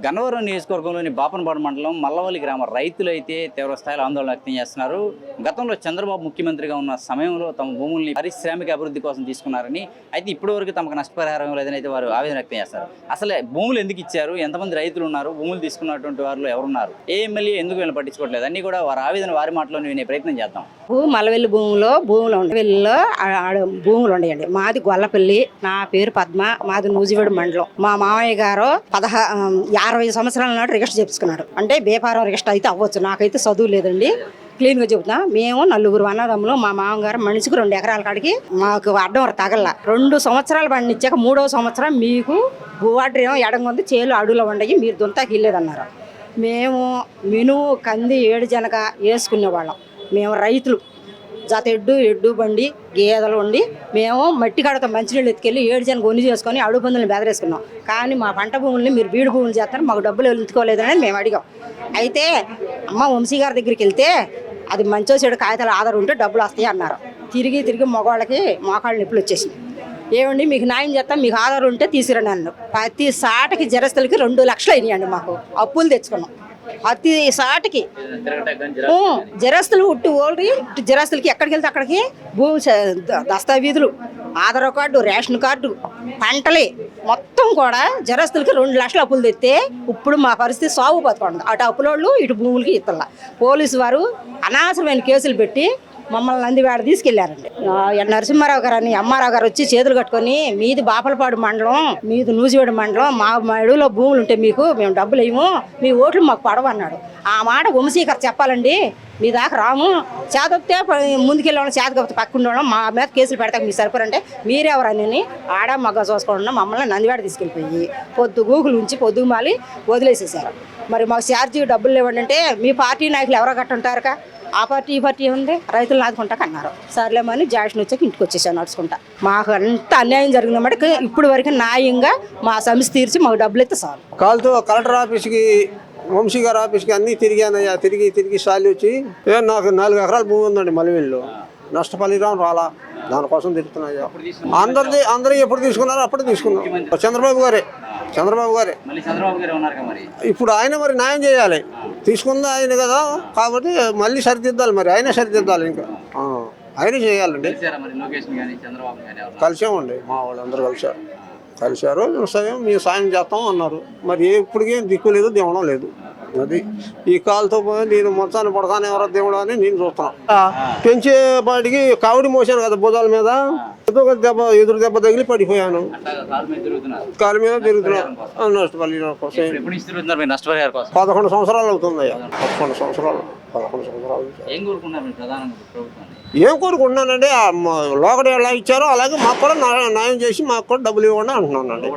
గన్నవరం నియోజకవర్గంలోని బాపనపాడు మండలం మల్లవల్లి గ్రామ రైతులు అయితే తీవ్ర స్థాయిలో ఆందోళన వ్యక్తం చేస్తున్నారు. గతంలో చంద్రబాబు ముఖ్యమంత్రిగా ఉన్న సమయంలో తమ భూముల్ని పారిశ్రామిక అభివృద్ధి కోసం తీసుకున్నారని, అయితే ఇప్పటివరకు తమకు నష్టపరిహారం లేదని అయితే వారు ఆవేదన వ్యక్తం చేస్తారు. అసలు భూములు ఎందుకు ఇచ్చారు, ఎంతమంది రైతులు ఉన్నారు, భూములు తీసుకున్నటువంటి వారిలో ఎవరున్నారు, ఏ ఎమ్మెల్యే ఎందుకు వీళ్ళు పట్టించుకోవట్లేదు అన్నీ కూడా వారి ఆవేదన వారి మాటలోనే వినే ప్రయత్నం చేద్దాం. మల్లవెల్లి భూములు ఉండవెల్లిలో భూములు ఉన్నాయండి. మాది గొల్లపల్లి, నా పేరు పద్మ, మాది నూజివీడు మండలం. మా మామయ్య గారు 60 సంవత్సరాల నాడు రిజిస్టర్ చేసుకున్నాడు. అంటే బేపారం రిజిస్టర్ అయితే అవ్వచ్చు, నాకైతే చదువు లేదండి, క్లీన్గా చెబుతున్నా. మేము 4 అన్నదమ్ములు, మా మామగారు మనిషికి 2 ఎకరాల కాడికి మాకు అడ్డం తగల 2 సంవత్సరాలు పండించాక 3వ సంవత్సరం మీకు భూవాటర్ ఏమో ఎడంగొంది, చేలు అడుగులో ఉండయి, మీరు దుంతాకి వెళ్ళేదన్నారు. మేము మినుము కంది ఏడుజనక వేసుకునేవాళ్ళం. మేము రైతులు, జత ఎడ్డు బండి గేదెలు ఉండి మేము మట్టి కాడతో మంచినీళ్ళు ఎత్తుకెళ్ళి 7 జన గొని చేసుకొని అడుగు పందులను బెదరేసుకున్నాం. కానీ మా పంట భూముల్ని మీరు బీడు భూములు చేస్తారు, మాకు డబ్బులు ఎత్తుకోలేదని మేము అడిగాం. అయితే అమ్మ వంశీ గారి దగ్గరికి వెళ్తే అది మంచో చెడు కాగితాలు ఆధారం ఉంటే డబ్బులు వస్తాయి అన్నారు. తిరిగి మగవాళ్ళకి మోకాళ్ళ నొప్పులు వచ్చేసింది. ఏమండి మీకు న్యాయం చేస్తాం, మీకు ఆధారం ఉంటే తీసుకురండి అన్ను. ప్రతి సాటకి జరస్తులకి 2 లక్షలు అయినాయండి. మాకు అప్పులు తెచ్చుకున్నాం ప్రతి సాటికి. జరస్తులు ఉట్టి ఓల్రి జరస్తులకి ఎక్కడికి వెళ్తే అక్కడికి భూమి దస్తావీధులు, ఆధార్ కార్డు, రేషన్ కార్డు, పంటలే మొత్తం కూడా జరస్తులకి 2 లక్షల అప్పులు తెస్తే ఇప్పుడు మా పరిస్థితి సాగు బతకండి. అటు అప్పులోళ్ళు ఇటు భూములకి ఇత్తల్లా. పోలీసు వారు అనవసరమైన కేసులు పెట్టి మమ్మల్ని నందివాడ తీసుకెళ్లారండి. నరసింహారావు గారు అని అమ్మారావు గారు వచ్చి చేతులు కట్టుకొని, మీది బాపలపాడు మండలం, మీది నూజివేడు మండలం, మా అడవిలో భూములు ఉంటే మీకు మేము డబ్బులు వేయము, మీ ఓట్లు మాకు పడవ అన్నాడు. ఆ మాట వంశీకర్ చెప్పాలండి. మీ దాకా రాము, చేతొస్తే ముందుకెళ్ళే వాళ్ళం, చేతకపోతే పక్కన వాళ్ళం, మా మీద కేసులు పెడతాక మీరు సరిపోరంటే మీరెవరని ఆడ మగ్గ చూసుకోకుండా మమ్మల్ని నందివాడ తీసుకెళ్ళిపోయి గూగులు ఉంచి పొద్దుగు మాలి వదిలేసేసారు. మరి మాకు ఛార్జీ డబ్బులు లేవండి అంటే మీ పార్టీ నాయకులు ఎవరో గట్టుంటారుక, ఆ పార్టీ ఈ పార్టీ ఉంది, రైతులు నాదుకుంటాక అన్నారు. సర్లేమని జాక్షన్ వచ్చాక ఇంటికి వచ్చేసాను నడుచుకుంటా. మాకు అంత అన్యాయం జరిగిందన్నమాట. ఇప్పుడు వరకు న్యాయంగా మా సమస్య తీర్చి మాకు డబ్బులు అయితే చాలు. కాలుతో కలెక్టర్ ఆఫీస్కి, వంశీ గారి ఆఫీస్కి అన్నీ తిరిగానయ్యా. తిరిగి సాలి వచ్చి నాకు 4 ఎకరాల భూమి ఉందండి మల్లవెల్లిలో, నష్టపరిహారం రాలా, దానికోసం తిరుగుతున్నాయ్యా. అందరూ ఎప్పుడు తీసుకున్నారో అప్పుడే తీసుకున్నాం. చంద్రబాబు గారే ఇప్పుడు ఆయన మరి న్యాయం చేయాలి. తీసుకుందా ఆయన కదా, కాబట్టి మళ్ళీ సరిదిద్దాలి. మరి ఆయనే సరిదిద్దాలి, ఇంకా ఆయనే చేయాలండి. కలిసామండి, మా వాళ్ళు అందరూ కలిశారు. మేము సాయం చేస్తాం అన్నారు. మరి ఇప్పటికేం దిక్కు లేదు, దివడం లేదు. అది ఈ కాలుతో పోయి నేను మొత్తాన్ని పడతాను, ఎవరో దేవుడు అని నేను చూస్తున్నాను. పెంచేపాటికి కావిడి మోసాను కదా భుజాల మీద, ఎదురు దెబ్బ తగిలి పడిపోయాను. కాలు మీద తిరుగుతున్నాను నష్టపరిహారం కోసం. 11 సంవత్సరాలు అవుతుందయ్యా. 11 సంవత్సరాలు. ఏం కోరుకుంటున్నానండి, లోకడ ఎలా ఇచ్చారో అలాగే మాకు కూడా న్యాయం చేసి మాకు కూడా డబ్బులు ఇవ్వండి అంటున్నానండి.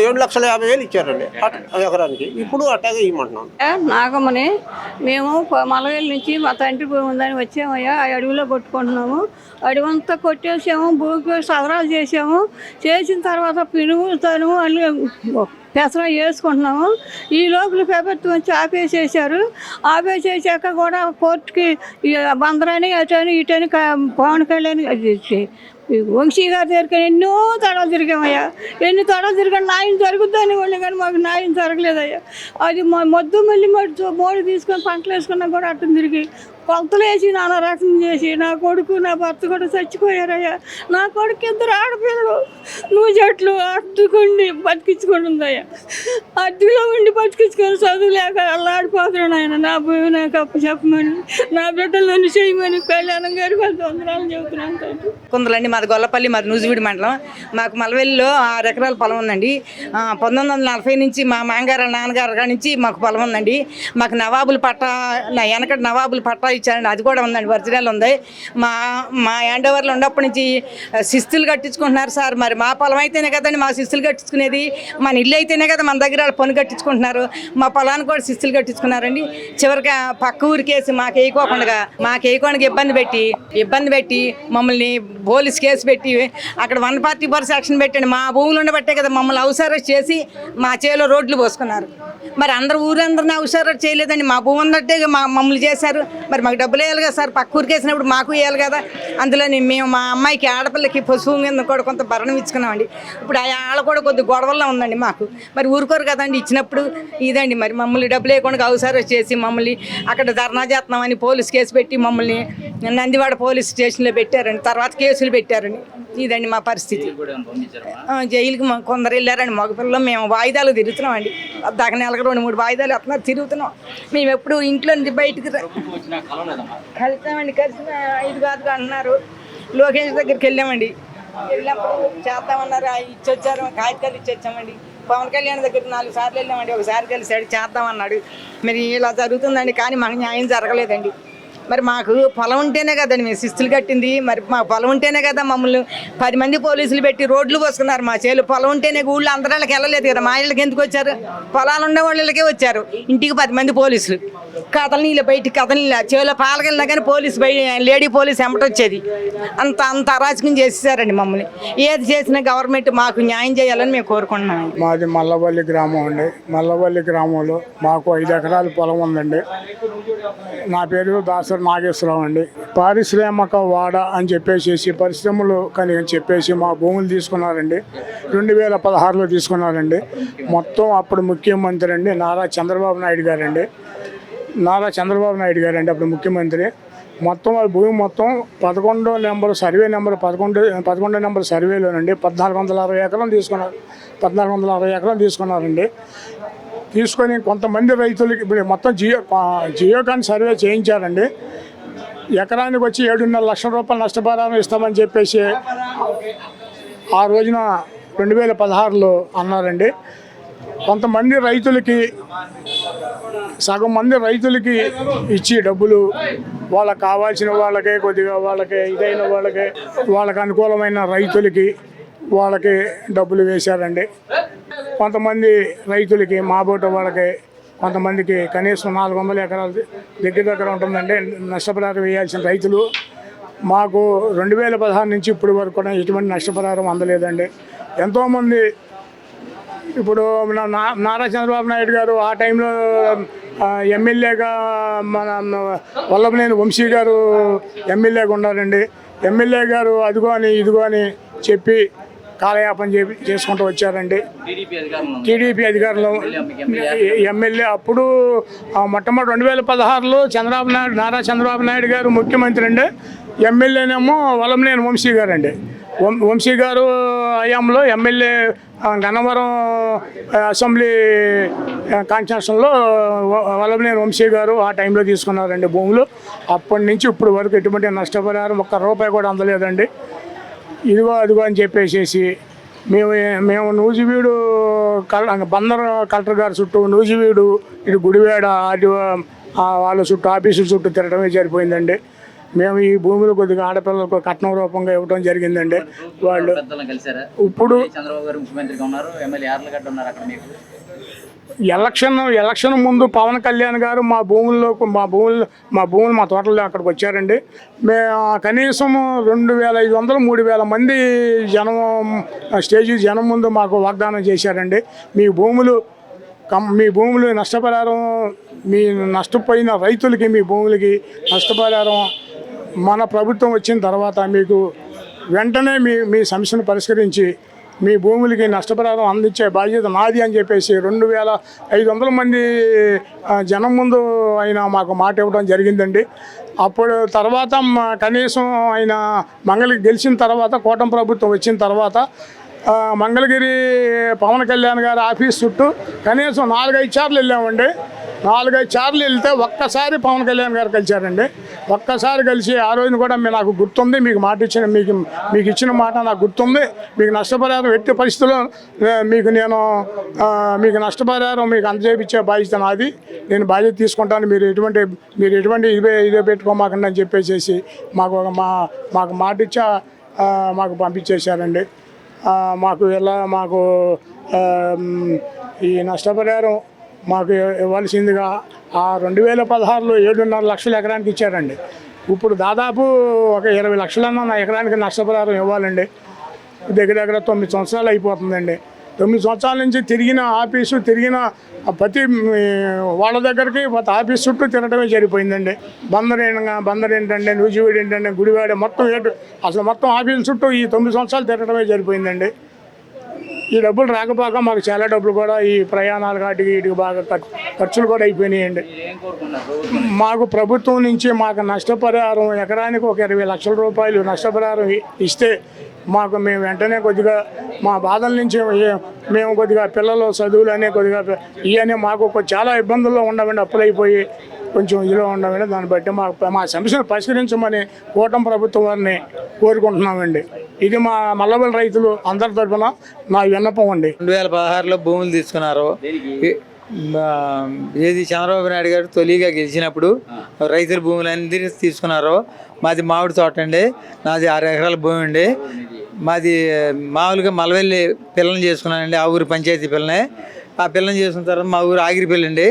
7,50,000 ఇచ్చారండి ఎకరానికి, ఇప్పుడు అట్టాగే ఇవ్వమంటున్నాను. నాగమ్మని మేము మల్లవెల్లి నుంచి మా తండ్రి భూమి ఉందని వచ్చామయ్యా. ఆ అడవిలో కొట్టుకుంటున్నాము. అడవంతా కొట్టేసాము, భూమికి సదరాలు చేసాము. చేసిన తర్వాత తనుము అన్ని పెసర వేసుకుంటున్నాము. ఈ లోపల ప్రభుత్వం వచ్చి ఆపేసేసాక కూడా కోర్టుకి బందరని అటని ఇటని పవన్ కళ్యాణ్ వంశీ గారి దగ్గరికి ఎన్నో తడవలు తిరిగామయ్యా. ఎన్ని తడవలు తిరిగా న్యాయం జరుగుద్దని వాళ్ళు, కానీ మాకు న్యాయం జరగలేదయ్యా. అది మొద్దు మళ్ళీ మోడి తీసుకొని పంటలు వేసుకున్నా కూడా అటు తిరిగి కొలతలు వేసి నానా రకం చేసి నా కొడుకు నా భర్త కూడా చచ్చిపోయారయ్యా. నా కొడుకు 2 ఆడపిల్లలు చెట్లు అట్టుకుండి బతికించుకుంటుందయ్యా. అడ్డులో ఉండి బతికించుకొని చదువు లేక అల్లాడిపోతున్నాను. ఆయన నా భూమి నాకు అప్పు చెప్పమని, నా బిడ్డలను చేయమని కళ్యాణం గారికి 10 వందనాలు చెబుతున్నాను. కుందలండి, మాది గొల్లపల్లి, మాది నూజివీడు మండలం. మాకు మల్లవెల్లిలో 6 ఎకరాల పొలం ఉందండి. 1940 నుంచి మా మామగారు నాన్నగారు నుంచి మాకు పొలం ఉందండి. మాకు నవాబుల పట్టా, వెనకటి నవాబుల పట్టా ఇచ్చారండి, అది కూడా ఉందండి, ఒరిజినల్ ఉంది. మా హ్యాండ్ ఓవర్లో ఉన్నప్పటి నుంచి శిస్తులు కట్టించుకుంటున్నారు సార్. మరి మా పొలం అయితేనే కదండి మా శిస్తులు కట్టించుకునేది, మన ఇల్లు అయితేనే కదా మన దగ్గర పన్ను కట్టించుకుంటున్నారు. మా పొలానికి కూడా శిస్తులు కట్టించుకున్నారండి. చివరికి పక్క ఊరికేసి మాకు వేయకుండా ఇబ్బంది పెట్టి మమ్మల్ని పోలీస్ కేసు పెట్టి అక్కడ 144 సెక్షన్ పెట్టండి. మా భూములు ఉండబట్టే కదా మమ్మల్ని అవసరం చేసి మా చేలో రోడ్లు పోసుకున్నారు. మరి ఊరందరినీ అవసరం చేయలేదండి, మా భూమి ఉన్నట్టే మమ్మల్ని చేశారు. మరి మాకు డబ్బులు వేయాలి కదా సార్, పక్క ఊరికి వేసినప్పుడు మాకు వేయాలి కదా. అందులో మేము మా అమ్మాయికి ఆడపిల్లకి పశువు మీద కూడా కొంత భరణం ఇచ్చుకున్నాం. చేసుకున్నామండి. ఇప్పుడు వాళ్ళ కూడా కొద్ది గొడవల్లో ఉందండి మాకు. మరి ఊరుకోరు కదండి ఇచ్చినప్పుడు. ఇదండి మరి మమ్మల్ని డబ్బులు లేకుండా అవసరం చేసి మమ్మల్ని అక్కడ ధర్నా చేస్తున్నామని పోలీస్ కేసు పెట్టి మమ్మల్ని నందివాడ పోలీస్ స్టేషన్లో పెట్టారండి. తర్వాత కేసులు పెట్టారండి. ఇదండి మా పరిస్థితి. జైలుకి కొందరు వెళ్ళారండి. మగపిల్లలు మేము వాయిదాలు తిరుగుతున్నామండి. దాకా నెలకు 2-3 వాయిదాలు వస్తున్నారు, తిరుగుతున్నాం. మేము ఎప్పుడు ఇంట్లో నుంచి బయటికి కలిసామండి. కలిసిన 5 కాదు అంటున్నారు. లోకేష్ దగ్గరికి వెళ్ళామండి. వెళ్ళినప్పుడు చేద్దామన్నారు, ఇచ్చొచ్చారు, కాగితాలు ఇచ్చొచ్చామండి. పవన్ కళ్యాణ్ దగ్గరికి 4 సార్లు వెళ్ళామండి. ఒకసారి కలిసాడు, చేద్దామన్నాడు. మరి ఇలా జరుగుతుందండి, కానీ మాకు న్యాయం జరగలేదండి. మరి మాకు పొలం ఉంటేనే కదండి మేము శిస్తులు కట్టింది. మరి మా పొలం ఉంటేనే కదా మమ్మల్ని 10 మంది పోలీసులు పెట్టి రోడ్లు పోసుకున్నారు. మా చేలు పొలం ఉంటేనే ఊళ్ళో అందరికి వెళ్ళలేదు కదా. మా ఇళ్ళకి ఎందుకు వచ్చారు? పొలాలు ఉండే వాళ్ళకే వచ్చారు. ఇంటికి 10 మంది పోలీసులు. కథనీళ్ళు బయటికి కథనీళ్ళు చేలో పాలకెళ్ళినా కానీ పోలీసు లేడీ పోలీసు వచ్చేది. అంత అరాచకం చేసేసారండి మమ్మల్ని. ఏది చేసినా గవర్నమెంట్ మాకు న్యాయం చేయాలని మేము కోరుకుంటున్నాం. మాది మల్లవల్లి గ్రామం అండి. మల్లవల్లి గ్రామంలో మాకు 5 ఎకరాల పొలం ఉందండి. నా పేరు దాసరి నాగేశ్వరరావు అండి. పారిశ్రామిక వాడ అని చెప్పేసి పరిశ్రమలు కానీ చెప్పేసి మా భూములు తీసుకున్నారండి. 2016లో తీసుకున్నారండి. మొత్తం అప్పుడు ముఖ్యమంత్రి అండి నారా చంద్రబాబు నాయుడు గారండి. అప్పుడు ముఖ్యమంత్రి. మొత్తం ఆ భూమి మొత్తం 11వ నెంబర్ సర్వే నెంబర్ 11 నెంబర్ సర్వేలోనండి 1460 ఎకరం తీసుకున్నారు. 1460 ఎకరం తీసుకున్నారండి. తీసుకొని కొంతమంది రైతులకి ఇప్పుడు మొత్తం జియోకాన్ సర్వే చేయించారండి. ఎకరానికి వచ్చి 7.5 లక్షల రూపాయలు నష్టపరిహారం ఇస్తామని చెప్పేసి ఆ రోజున 2016లో అన్నారండి. కొంతమంది రైతులకి సగం మంది రైతులకి ఇచ్చి డబ్బులు వాళ్ళకి కావాల్సిన వాళ్ళకే కొద్దిగా వాళ్ళకి ఇదైన వాళ్ళకి అనుకూలమైన రైతులకి వాళ్ళకి డబ్బులు వేశారండి. కొంతమంది రైతులకి మాబోట వాళ్ళకి కొంతమందికి కనీసం 400 ఎకరాలు దగ్గర ఉంటుందండి నష్టపరిహారం వేయాల్సిన రైతులు. మాకు 2016 నుంచి ఇప్పటి వరకు కూడా ఎటువంటి నష్టపరిహారం అందలేదండి. ఎంతోమంది ఇప్పుడు నారా చంద్రబాబు నాయుడు గారు ఆ టైంలో ఎమ్మెల్యేగా మన వల్లభనేని వంశీ గారు ఎమ్మెల్యేగా ఉన్నారండి. ఎమ్మెల్యే గారు అదిగో అని ఇదిగో అని చెప్పి కాలయాపన చేసుకుంటూ వచ్చారండి. టీడీపీ అధికారంలో ఎమ్మెల్యే అప్పుడు మొట్టమొదటి 2016లో నారా చంద్రబాబు నాయుడు గారు ముఖ్యమంత్రి అండి. ఎమ్మెల్యేనేమో వల్లభనేని వంశీ గారు అండి. వంశీ గారు హయాంలో ఎమ్మెల్యే గన్నవరం అసెంబ్లీ కాన్స్టిట్యూషన్లో వల్లభనేని వంశీ గారు ఆ టైంలో తీసుకున్నారండి భూములు. అప్పటి నుంచి ఇప్పుడు వరకు ఎటువంటి నష్టపరిహారం 1 రూపాయి కూడా అందలేదండి. ఇదిగో అదిగో అని చెప్పేసి మేము నూజివీడు బందర్ కలెక్టర్ గారి చుట్టూ నూజివీడు ఇటు గుడివేడ అటు వాళ్ళ చుట్టూ ఆఫీసుల చుట్టూ తిరగడమే సరిపోయిందండి. మేము ఈ భూములు కొద్దిగా ఆడపిల్లలకు కట్నం రూపంగా ఇవ్వడం జరిగిందండి. వాళ్ళు ఇప్పుడు ఎలక్షన్ ముందు పవన్ కళ్యాణ్ గారు మా భూములు మా తోటల్లో అక్కడికి వచ్చారండి. కనీసం 2500 3000 మంది జనం ముందు మాకు వాగ్దానం చేశారండి. మీ భూములు నష్టపరిహారం మీ నష్టపోయిన రైతులకి మీ భూములకి నష్టపరిహారం మన ప్రభుత్వం వచ్చిన తర్వాత మీకు వెంటనే మీ సమస్యను పరిష్కరించి మీ భూములకి నష్టపరిహారం అందించే బాధ్యత నాది అని చెప్పేసి 2500 మంది జనం ముందు ఆయన మాకు మాట ఇవ్వడం జరిగిందండి. అప్పుడు తర్వాత కనీసం ఆయన మంగళగిరి గెలిచిన తర్వాత కూటమి ప్రభుత్వం వచ్చిన తర్వాత మంగళగిరి పవన్ కళ్యాణ్ గారి ఆఫీస్ చుట్టూ కనీసం 4-5 సార్లు వెళ్ళామండి. 4-5 సార్లు వెళ్తే ఒక్కసారి పవన్ కళ్యాణ్ గారు కలిశారండి. ఒక్కసారి కలిసి ఆ రోజున కూడా నాకు గుర్తుంది, మీకు మాట ఇచ్చిన మీకు ఇచ్చిన మాట నాకు గుర్తుంది, మీకు నష్టపరిహారం ఎట్టి పరిస్థితుల్లో మీకు నష్టపరిహారం మీకు అందజేపించే బాధ్యత నాది, నేను బాధ్యత తీసుకుంటాను, మీరు ఎటువంటి ఇదే పెట్టుకోమాకండి అని చెప్పేసి మాకు మాట ఇచ్చా మాకు పంపించేశారండి. మాకు ఈ నష్టపరిహారం మాకు ఇవ్వాల్సిందిగా ఆ 2016లో 7.5 లక్షల ఎకరానికి ఇచ్చారండి. ఇప్పుడు దాదాపు ఒక 20 లక్షలన్నా నా ఎకరానికి నష్టపరిహారం ఇవ్వాలండి. దగ్గర 9 సంవత్సరాలు అయిపోతుందండి. 9 సంవత్సరాల నుంచి తిరిగిన ప్రతి వాళ్ళ దగ్గరికి ఆఫీస్ చుట్టూ తిరగడమే సరిపోయిందండి. బందర్ ఏంటంటే నూజివీడు ఏంటంటే గుడివాడ మొత్తం ఆఫీస్ చుట్టూ ఈ 9 సంవత్సరాలు తిరగడమే సరిపోయిందండి. ఈ డబ్బులు రాకపోక మాకు చాలా డబ్బులు కూడా ఈ ప్రయాణాలు వాటికి వీటికి బాగా ఖర్చులు కూడా అయిపోయినాయండి. మాకు ప్రభుత్వం నుంచి మాకు నష్టపరిహారం ఎకరానికి ఒక 20 లక్షల రూపాయలు నష్టపరిహారం ఇస్తే మాకు మేము వెంటనే కొద్దిగా మా బాధల నుంచి మేము కొద్దిగా పిల్లలు చదువులు అనే కొద్దిగా ఇవన్నీ మాకు చాలా ఇబ్బందుల్లో ఉండవండి, అప్పులైపోయి కొంచెం ఇదిలో ఉండవండి. దాన్ని బట్టి మా సమస్యను పరిష్కరించమని కూటమి ప్రభుత్వం వారిని కోరుకుంటున్నామండి. ఇది మా మల్లవల్లి రైతులు అందరి తరఫున నా విన్నపం అండి. 2016లో భూములు తీసుకున్నారు. ఏది చంద్రబాబు నాయుడు గారు తొలిగా గెలిచినప్పుడు రైతుల భూములన్నీ తీసుకున్నారు. మాది మామిడి తోట అండి, నాది 6 ఎకరాల భూమి అండి. మాది మామూలుగా మల్లవల్లి పిల్లని చేసుకున్నానండి, ఆ ఊరు పంచాయతీ పిల్లని. ఆ పిల్లని చేసుకున్న తర్వాత మా ఊరు ఆగిరిపల్లి అండి,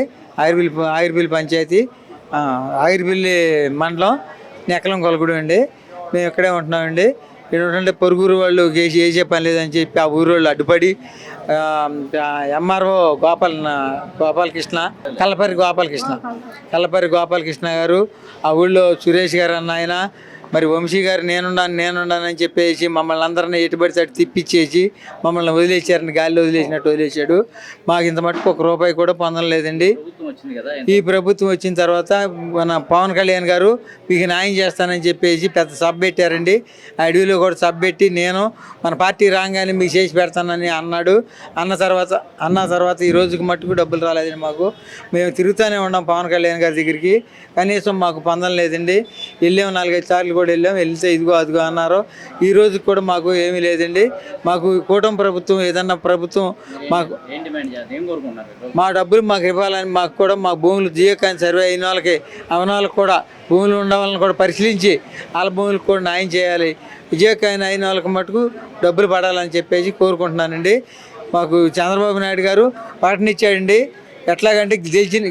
ఆగిరిపల్లి పంచాయతీ, ఆగిరిపల్లి మండలం, నెక్కలం కొలగూడెం అండి. మేము ఇక్కడే ఉంటున్నామండి. ఏంటంటే పొరుగురు వాళ్ళు వేసే పని లేదని చెప్పి ఆ ఊరు వాళ్ళు అడ్డుపడి ఎంఆర్ఓ గోపాలకృష్ణ కల్లపర్రి గోపాలకృష్ణ గారు, ఆ ఊళ్ళో సురేష్ గారు అన్న ఆయన, మరి వంశీ గారు నేనున్నానని చెప్పేసి మమ్మల్ని అందరినీ ఎటుబడితే అటు తిప్పిచ్చేసి మమ్మల్ని వదిలేసారని గాలిలో వదిలేసాడు. మాకు ఇంత మటుకు 1 రూపాయి కూడా పొందలేదండి. ఈ ప్రభుత్వం వచ్చిన తర్వాత మన పవన్ కళ్యాణ్ గారు మీకు న్యాయం చేస్తానని చెప్పేసి పెద్ద సభ పెట్టారండి. ఆ అడవిలో కూడా సభ పెట్టి నేను మన పార్టీ రాగానే మీకు చేసి పెడతానని అన్నాడు. అన్న తర్వాత ఈ రోజుకి మట్టుకు డబ్బులు రాలేదండి మాకు. మేము తిరుగుతూనే ఉన్నాం పవన్ కళ్యాణ్ గారి దగ్గరికి, కనీసం మాకు పొందలేదండి. వెళ్ళాము 4-5 సార్లు కూడా వెళ్తే ఇదిగో అదిగో అన్నారు. ఈ రోజుకి కూడా మాకు ఏమీ లేదండి. మాకు కూటమి ప్రభుత్వం ఏదన్నా ప్రభుత్వం మాకు మా డబ్బులు మాకు ఇవ్వాలని, మాకు కూడా మా భూములు జియోకాన్ సర్వే అయిన వాళ్ళకి అవన వాళ్ళకి కూడా భూములు ఉండవాలని కూడా పరిశీలించి వాళ్ళ భూములకు కూడా న్యాయం చేయాలి. జియోకాన్ అయిన వాళ్ళకి మటుకు డబ్బులు పడాలని చెప్పేసి కోరుకుంటున్నానండి. మాకు చంద్రబాబు నాయుడు గారు పాటనిచ్చాడండి. ఎట్లాగంటే గెలిచిన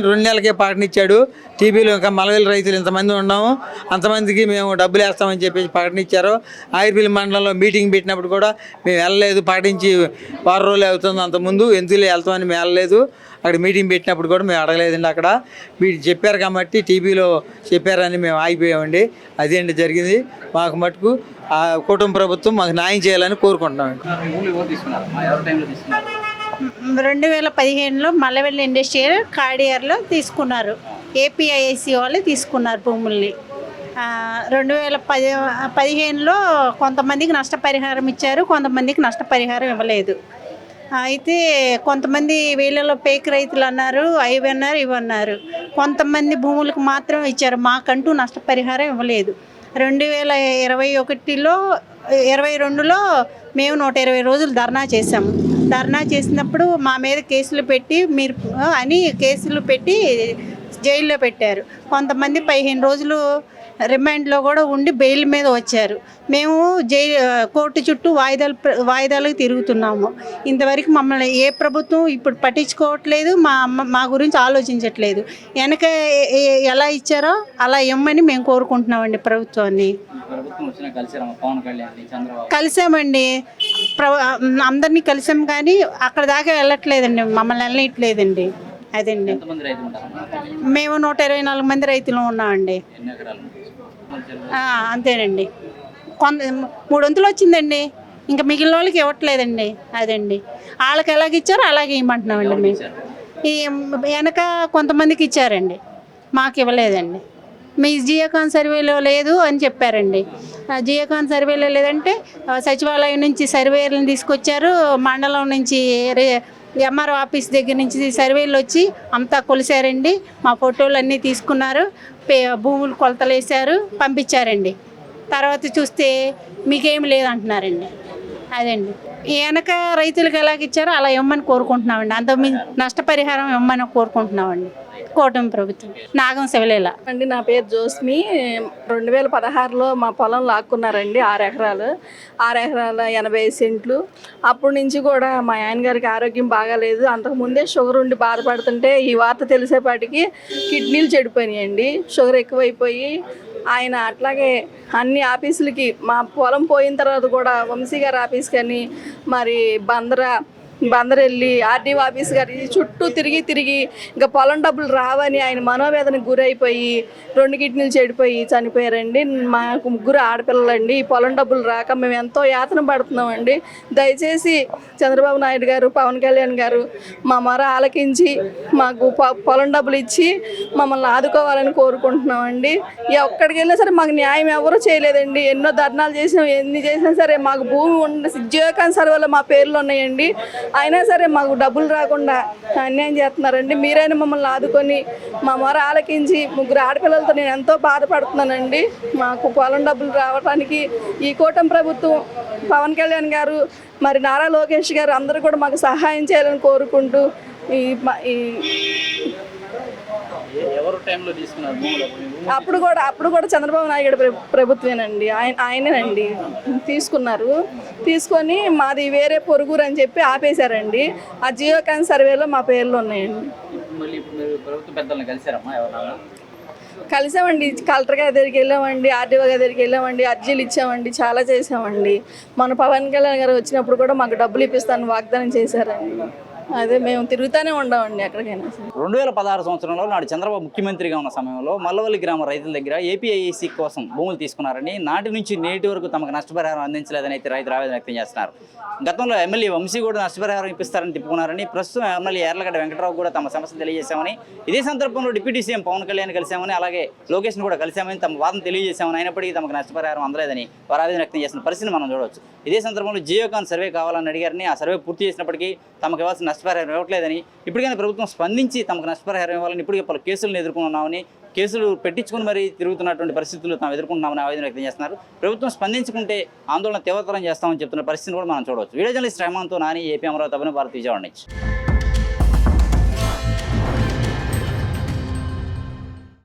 2 నెలలకే పాటనిచ్చాడు. టీవీలో ఇంకా మల్లవల్లి రైతులు ఇంతమంది ఉన్నాము, అంతమందికి మేము డబ్బులు వేస్తామని చెప్పేసి పాటనిచ్చారు. ఆగిరిపల్లి మండలంలో మీటింగ్ పెట్టినప్పుడు కూడా మేము వెళ్ళలేదు, పాటించి 6 రోజులు అవుతుంది. అంతకుముందు ఎందుకు వెళ్తామని మేము వెళ్ళలేదు. అక్కడ మీటింగ్ పెట్టినప్పుడు కూడా మేము అడగలేదండి. అక్కడ మీరు చెప్పారు కాబట్టి టీవీలో చెప్పారని మేము ఆగిపోయామండి. అదే అండి జరిగింది. మాకు మటుకు ఆ కుటుంబ ప్రభుత్వం మాకు న్యాయం చేయాలని కోరుకుంటున్నామండి. 2015లో మల్లవల్లి ఇండస్ట్రియల్ కాడియర్లో తీసుకున్నారు. ఏపీఐఐసి వాళ్ళు తీసుకున్నారు భూముల్ని. 2015లో కొంతమందికి నష్టపరిహారం ఇచ్చారు, కొంతమందికి నష్టపరిహారం ఇవ్వలేదు. అయితే కొంతమంది వీళ్ళలో పేక్ రైతులు అన్నారు, అవి అన్నారు, ఇవి అన్నారు. కొంతమంది భూములకు మాత్రం ఇచ్చారు, మాకంటూ నష్టపరిహారం ఇవ్వలేదు. 2022లో మేము 120 రోజులు ధర్నా చేశాము. ధర్నా చేసినప్పుడు మా మీద కేసులు పెట్టి కేసులు పెట్టి జైల్లో పెట్టారు. కొంతమంది 15 రోజులు రిమాండ్లో కూడా ఉండి బెయిల్ మీద వచ్చారు. మేము కోర్టు చుట్టూ వాయిదాలకు తిరుగుతున్నాము. ఇంతవరకు మమ్మల్ని ఏ ప్రభుత్వం ఇప్పుడు పట్టించుకోవట్లేదు, మా గురించి ఆలోచించట్లేదు. వెనక ఎలా ఇచ్చారో అలా ఇమ్మని మేము కోరుకుంటున్నామండి ప్రభుత్వాన్ని. కలిసామండి, అందరినీ కలిసాం, కానీ అక్కడ దాకా వెళ్ళట్లేదండి, మమ్మల్ని వెళ్ళట్లేదండి. అదండి, మేము 124 మంది రైతులు ఉన్నామండి. అంతేనండి, 3 వంతులు వచ్చిందండి. ఇంకా మిగిలిన వాళ్ళకి ఇవ్వట్లేదండి. అదండి, వాళ్ళకి ఎలాగ ఇచ్చారో అలాగే ఇవ్వమంటున్నామండి. మేము ఈ వెనక కొంతమందికి ఇచ్చారండి, మాకు ఇవ్వలేదండి. మీ జియోకాన్ సర్వేలో లేదు అని చెప్పారండి. జియోకాన్ సర్వేలో లేదంటే సచివాలయం నుంచి సర్వేలను తీసుకొచ్చారు, మండలం నుంచి ఎంఆర్ఓ ఆఫీస్ దగ్గర నుంచి సర్వేలు వచ్చి అంతా కొలిసారండి. మా ఫోటోలు అన్నీ తీసుకున్నారు, భూములు కొలతలు వేశారు, పంపించారండి. తర్వాత చూస్తే మీకేం లేదంటున్నారండి. అదండి, వెనక రైతులకు ఎలాగ ఇచ్చారో అలా ఇవ్వమని కోరుకుంటున్నామండి. అంత నష్టపరిహారం ఇవ్వమని కోరుకుంటున్నామండి కూటమి ప్రభుత్వం. నాగం శివలీల అండి, నా పేరు జోస్మి. 2016లో మా పొలం లాక్కున్నారండి, 6 ఎకరాలు 80 సెంట్లు. అప్పటి నుంచి కూడా మా ఆయన గారికి ఆరోగ్యం బాగాలేదు. అంతకుముందే షుగర్ ఉండి బాధపడుతుంటే ఈ వార్త తెలిసేపాటికి కిడ్నీలు చెడిపోయినాయండి. షుగర్ ఎక్కువైపోయి ఆయన అట్లాగే అన్ని ఆఫీసులకి, మా పొలం పోయిన తర్వాత కూడా వంశీ గారి ఆఫీస్ కానీ, మరి బందరా బందరెళ్ళి ఆర్డీఓ ఆఫీస్ గారి చుట్టూ తిరిగి ఇంకా పొలం డబ్బులు రావని ఆయన మనోవేదనకు గురైపోయి 2 కిడ్నీలు చెడిపోయి చనిపోయారండి. మాకు 3 ఆడపిల్లలండి. ఈ పొలం డబ్బులు రాక మేము ఎంతో యాతన పడుతున్నామండి. దయచేసి చంద్రబాబు నాయుడు గారు, పవన్ కళ్యాణ్ గారు మా మొర ఆలకించి మాకు పొలం డబ్బులు ఇచ్చి మమ్మల్ని ఆదుకోవాలని కోరుకుంటున్నామండి. ఎక్కడికి వెళ్ళినా సరే మాకు న్యాయం ఎవరూ చేయలేదండి. ఎన్నో ధర్నాలు చేసినాం, ఎన్ని చేసినా సరే మాకు భూమి జియోకాన్ సర్వేలో మా పేర్లు ఉన్నాయండి. అయినా సరే మాకు డబ్బులు రాకుండా అన్యాయం చేస్తున్నారండి. మీరైనా మమ్మల్ని ఆదుకొని మా మొర ఆలకించి 3 ఆడపిల్లలతో నేను ఎంతో బాధపడుతున్నానండి. మాకు పొలం డబ్బులు రావడానికి ఈ కూటమి ప్రభుత్వం, పవన్ కళ్యాణ్ గారు, మరి నారా లోకేష్ గారు అందరూ కూడా మాకు సహాయం చేయాలని కోరుకుంటూ ఎవరు టైంలో తీసుకున్నారు అప్పుడు కూడా చంద్రబాబు నాయుడు ప్రభుత్వేనండి. ఆయనేనండి తీసుకొని మాది వేరే పొరుగురు అని చెప్పి ఆపేశారండి. ఆ జియోకాన్ సర్వేలో మా పేర్లు ఉన్నాయండి. ప్రభుత్వ పెద్దలను కలిసారమ్మా ఎవరన్నా? కలిసామండి. కలెక్టర్ గారి దగ్గరికి వెళ్ళామండి, ఆర్డీఓ గారి దగ్గరికి వెళ్ళామండి, అర్జీలు ఇచ్చామండి, చాలా చేసామండి. మన పవన్ కళ్యాణ్ గారు వచ్చినప్పుడు కూడా మాకు డబ్బులు ఇప్పిస్తాను వాగ్దానం చేశారండి. అదే మేము తిరుగుతూనే ఉండమండి ఎక్కడికైనా. 2016 సంవత్సరంలో నాడు చంద్రబాబు ముఖ్యమంత్రిగా ఉన్న సమయంలో మల్లవల్లి గ్రామ రైతుల దగ్గర ఏపీఐఏసీ కోసం భూములు తీసుకున్నారని, నాటి నుంచి నేటి వరకు తమకు నష్టపరిహారం అందించలేదని అయితే రైతులు ఆవేదన వ్యక్తం చేస్తున్నారు. గతంలో ఎమ్మెల్యే వంశీ కూడా నష్టపరిహారం ఇప్పిస్తారని తిప్పుకున్నారని, ప్రస్తుతం ఎమ్మెల్యే యార్లగడ్డ వెంకటరావు కూడా తమ సమస్యలు తెలియజేశామని, ఇదే సందర్భంలో డిప్యూటీ సీఎం పవన్ కళ్యాణ్ కలిశామని, అలాగే లోకేష్ను కూడా కలిశామని తమ వాదన తెలియజేశామని, అయినప్పటికీ తమకు నష్టపరిహారం అందలేదని వారు ఆవేదన వ్యక్తం చేసిన పరిస్థితిని మనం చూడవచ్చు. ఇదే సందర్భంలో జియోకాన్ సర్వే కావాలని అడిగారని, ఆ సర్వే పూర్తి చేసినప్పటికీ తమకు ఇవ్వాల్సిన నష్టపరిహారం ఇవ్వట్లేదని, ఇప్పటికైనా ప్రభుత్వం స్పందించి తమకు నష్టపరిహారం ఇవ్వాలని, ఇప్పటికే పలు కేసులను ఎదుర్కొన్నామని, కేసులు పెట్టించుకుని మరీ తిరుగుతున్నటువంటి పరిస్థితులు తాము ఎదుర్కొంటున్నామని ఆవేదన వ్యక్తం చేస్తున్నారు. ప్రభుత్వం స్పందించుకుంటే ఆందోళన తీవ్రతరం చేస్తామని చెప్తున్న పరిస్థితిని కూడా మనం చూడవచ్చు. వీడియో జర్నలిస్ట్ రెహమాన్తో నాని, ఏపీ అమరావతి, భారత్, విజయవాడ నుంచి.